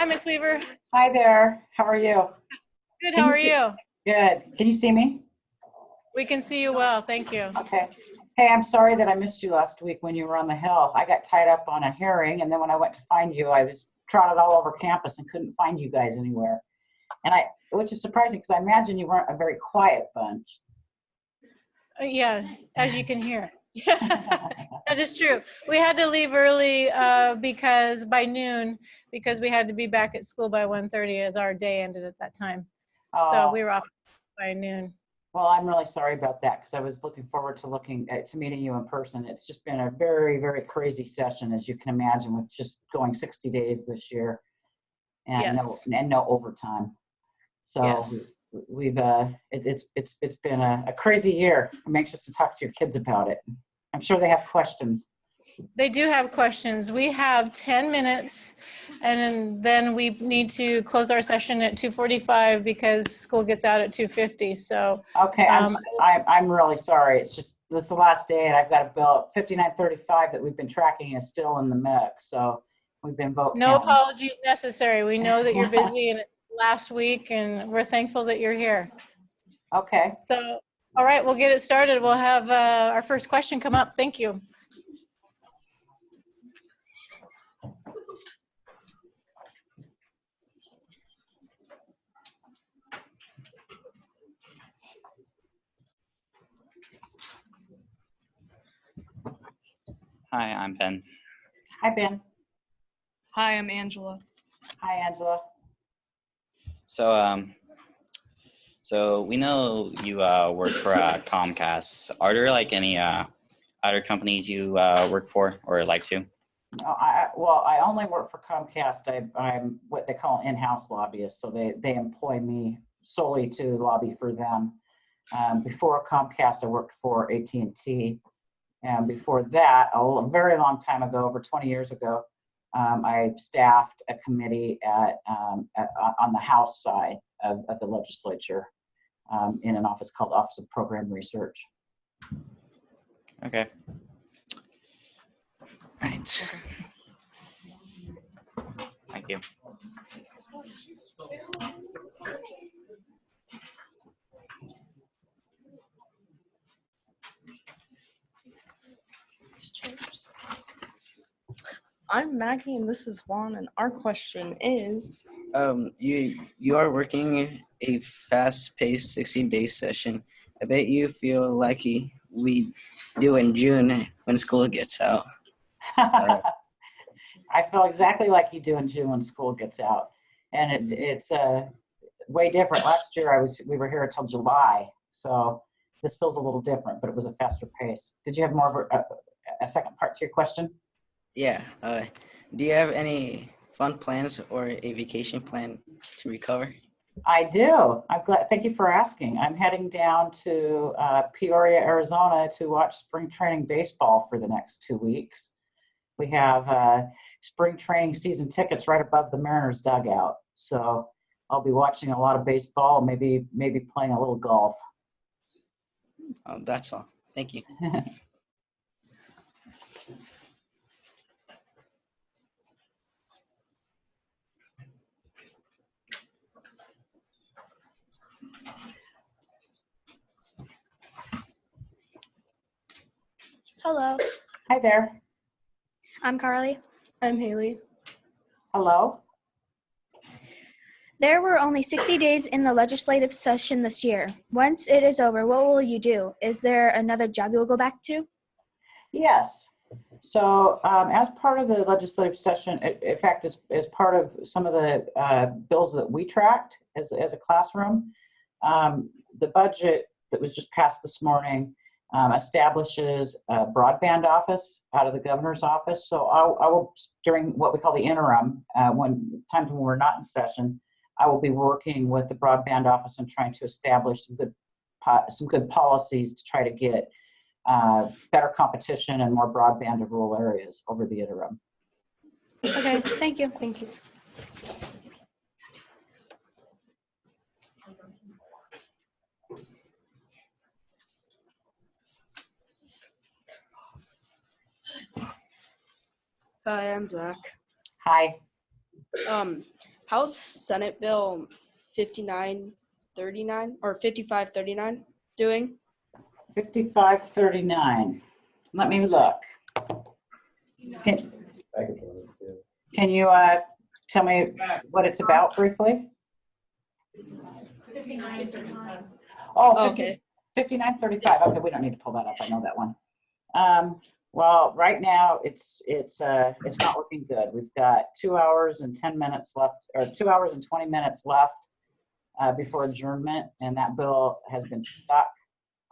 Hi, Miss Weaver. Hi there. How are you? Good. Can How you are see? you? Good. Can you see me? We can see you well. Thank you. Okay. Hey, I'm sorry that I missed you last week when you were on the Hill. I got tied up on a hearing, and then when I went to find you, I was trotted all over campus and couldn't find you guys anywhere. Which is surprising because I imagine you weren't a very quiet bunch. Yeah, as you can hear. That is true. We had to leave early because by noon, because we had to be back at school by 1:30 as our day ended at that time. So we were off by noon. Well, I'm really sorry about that because I was looking forward to meeting you in person. It's just been a very, very crazy session, as you can imagine, with just going 60 days this year and no overtime. So we've it's been a crazy year. I'm anxious to talk to your kids about it. I'm sure they have questions. They do have questions. We have 10 minutes, and then we need to close our session at 2:45 because school gets out at 2:50. So okay, I'm really sorry. It's just this is the last day, and I've got a bill 5935 that we've been tracking is still in the mix. So we've been voting. No apologies necessary. We know that you're busy and it's last week, and we're thankful that you're here. Okay. So, all right, we'll get it started. We'll have our first question come up. Thank you. Hi, I'm Ben. Hi, Ben. Hi, I'm Angela. Hi, Angela. So we know you work for Comcast. Are there like any other companies you work for or like to? No, I only work for Comcast. I'm what they call an in-house lobbyist, so they employ me solely to lobby for them. Before Comcast, I worked for AT&T, and before that, a very long time ago, over 20 years ago, I staffed a committee on the House side of the legislature in an office called Office of Program Research. Okay. Right. Thank you. I'm Maggie and this is Juan, and our question is You are working a fast-paced 60-day session. I bet you feel like we do in June when school gets out. I feel exactly like you do in June when school gets out, and it's way different. Last year we were here until July, so this feels a little different, but it was a faster pace. Did you have more of a second part to your question? Yeah. Do you have any fun plans or a vacation plan to recover? I do. I'm glad. Thank you for asking. I'm heading down to Peoria, Arizona to watch spring training baseball for the next 2 weeks. We have spring training season tickets right above the Mariners dugout. So I'll be watching a lot of baseball, maybe playing a little golf. That's all. Thank you. Hello, Hi there. I'm Carly. I'm Haley. Hello. There were only 60 days in the legislative session this year. Once it is over, what will you do? Is there another job you will go back to? Yes. So as part of the legislative session, in fact, as part of some of the bills that we tracked as a classroom, the budget that was just passed this morning establishes a broadband office out of the governor's office. So I will, during what we call the interim, when we're not in session, I will be working with the broadband office and trying to establish some good policies to try to get better competition and more broadband in rural areas over the interim. Okay, thank you. Thank you. Hi, I'm Zach. Hi. How's Senate Bill 5939 or 5539 doing? 5539. Let me look. Can you tell me what it's about briefly? Oh, Okay. 5935. Okay, we don't need to pull that up. I know that one. Well, right now it's not looking good. We've got 2 hours and 10 minutes left, or 2 hours and 20 minutes left before adjournment, and that bill has been stuck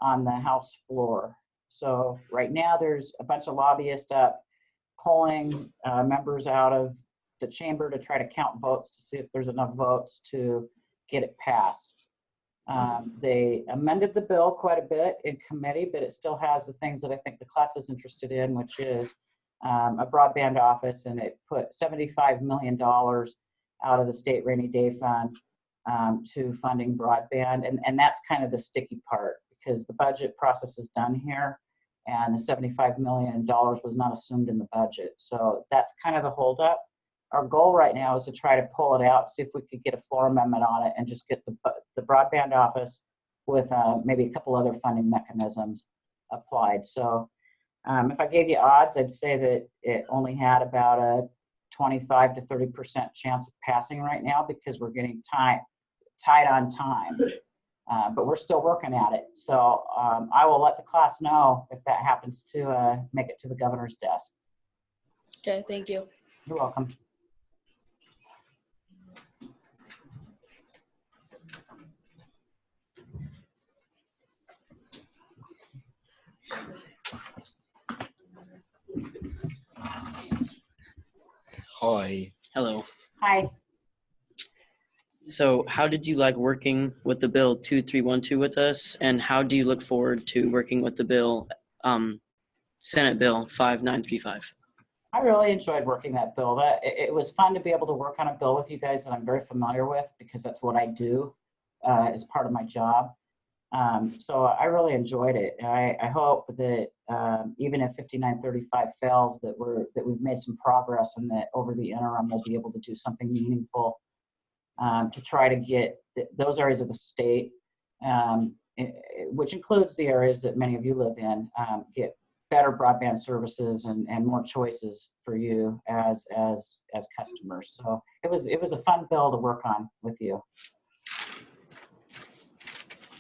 on the House floor. So right now there's a bunch of lobbyists up pulling members out of the chamber to try to count votes to see if there's enough votes to get it passed. They amended the bill quite a bit in committee, but it still has the things that I think the class is interested in, which is a broadband office, and it put $75 million out of the state rainy day fund to funding broadband. And that's kind of the sticky part, because the budget process is done here and the $75 million was not assumed in the budget. So that's kind of the holdup. Our goal right now is to try to pull it out, see if we could get a floor amendment on it and just get the broadband office with maybe a couple other funding mechanisms applied. So if I gave you odds, I'd say that it only had about a 25 to 30% chance of passing right now, because we're getting tight on time. But we're still working at it. So I will let the class know if that happens to make it to the governor's desk. Okay, thank you. You're welcome. Hi. Hello. Hi. So how did you like working with the bill 2312 with us? And how do you look forward to working with the bill, Senate Bill 5935? I really enjoyed working that bill. It was fun to be able to work on a bill with you guys that I'm very familiar with, because that's what I do as part of my job. So I really enjoyed it. I hope that even if 5935 fails, that we've made some progress, and that over the interim we'll be able to do something meaningful to try to get those areas of the state, which includes the areas that many of you live in, get better broadband services and more choices for you as customers. So it was a fun bill to work on with you.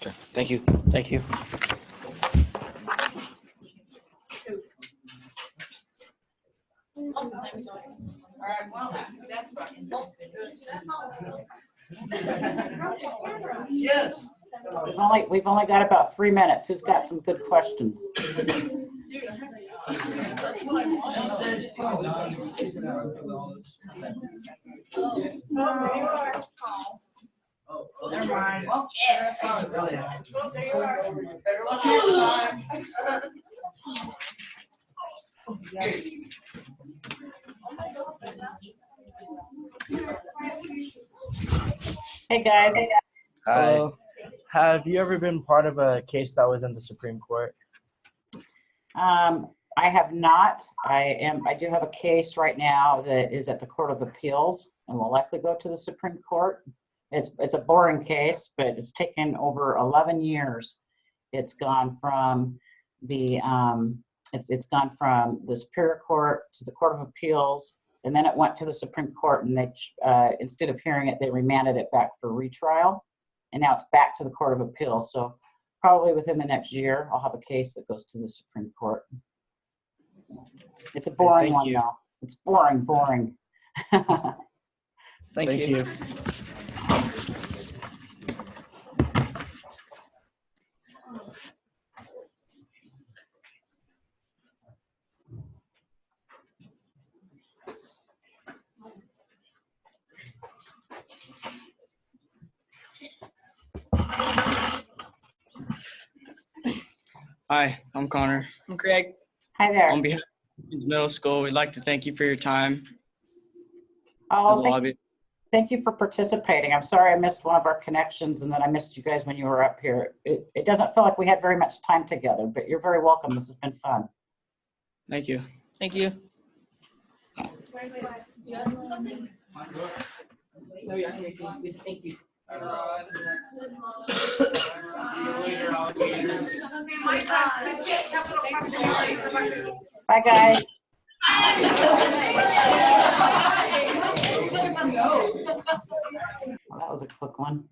Okay. Thank you. Thank you. Yes. We've only got about 3 minutes. Who's got some good questions? She said. Never mind. Yes. Better luck next time. Hey guys. Hi. Have you ever been part of a case that was in the Supreme Court? I have not. I do have a case right now that is at the Court of Appeals and will likely go to the Supreme Court. It's a boring case, but it's taken over 11 years. It's gone from the it's gone from the Superior Court to the Court of Appeals, and then it went to the Supreme Court, and they instead of hearing it, they remanded it back for retrial, and now it's back to the Court of Appeals. So probably within the next year, I'll have a case that goes to the Supreme Court. It's a boring one, though. It's boring. Thank you. Hi, I'm Connor. I'm Craig. Hi there. On behalf of middle school, we'd like to thank you for your time as Oh, a lobby. thank you for participating. I'm sorry I missed one of our connections, and then I missed you guys when you were up here. It doesn't feel like we had very much time together, but you're very welcome. This has been fun. Thank you. Thank you. Thank you. Bye, guys. Well, that was a quick one.